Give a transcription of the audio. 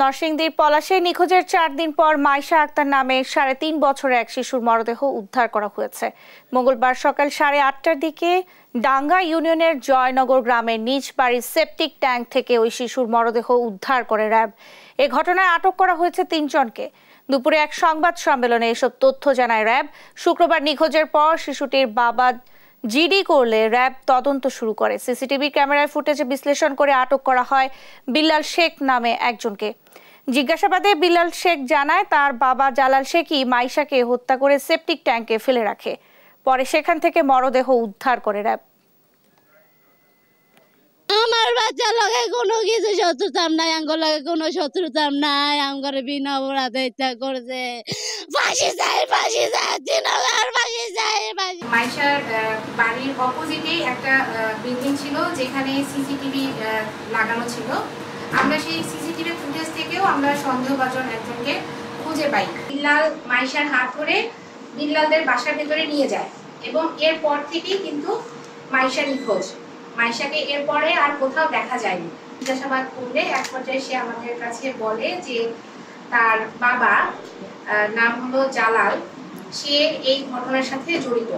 নরসিংদীর পলাশে নিখোঁজের 4 দিন পর মাইশা আক্তার নামে 3.5 বছরের এক শিশুর মরদেহ উদ্ধার করা হয়েছে। মঙ্গলবার সকাল 8:30টার দিকে ডাঙ্গা ইউনিয়নের জয়নগর গ্রামের নিজ বাড়ির সেপটিক ট্যাঙ্ক থেকে ওই শিশুর মরদেহ উদ্ধার করে র্যাব। এ ঘটনায় আটক করা হয়েছে 3 জনকে। দুপুরে এক সংবাদ সম্মেলনে এসব তথ্য জানায় র্যাব। শুক্রবার নিখোঁজের পর শিশুটির বাবা জিডি করলে র্যাব তদন্ত শুরু করে। সিসিটিভি ক্যামেরায় ফুটেজ বিশ্লেষণ করে আটক করা হয় বিল্লাল শেখ নামে একজনকে। জিজ্ঞাসাবাদে বিল্লাল শেখ জানায় তার বাবা জালাল শেখই মাইশাকে হত্যা করে সেপটিক ট্যাঙ্কে ফেলে রাখে। পরে সেখান থেকে মরদেহ উদ্ধার করে র্যাব। আমার বাচ্চার লগে কোনো কিছু শত্রুতাম নাই, আঙ্গর লগে কোনো শত্রুতাম নাই। আঙ্গর বিনা অপরাধে ইচ্ছা করছে ফাঁসি চাই, ফাঁসি চাই, দিনকার ফাঁসি চাই। মাইশার বাড়ির অপোজিটে একটা বিল্ডিং ছিল যেখানে সিসিটিভি লাগানো ছিল। আমরা সেই সিসিটিভি ফুটেজ থেকেও আমরা সন্দেহভাজন একজনকে খুঁজে পাই। বিল্লাল মাইশার হাত ধরে বিল্লালদের বাসার ভেতরে নিয়ে যায় এবং এরপর থেকেই কিন্তু মাইশা নিখোঁজ। মাইশাকে এরপরে আর কোথাও দেখা যায়নি। জিজ্ঞাসাবাদ করলে এক পর্যায়ে সে আমাদের কাছে বলে যে তার বাবা নাম হলো জালাল, সে এই ঘটনার সাথে জড়িত।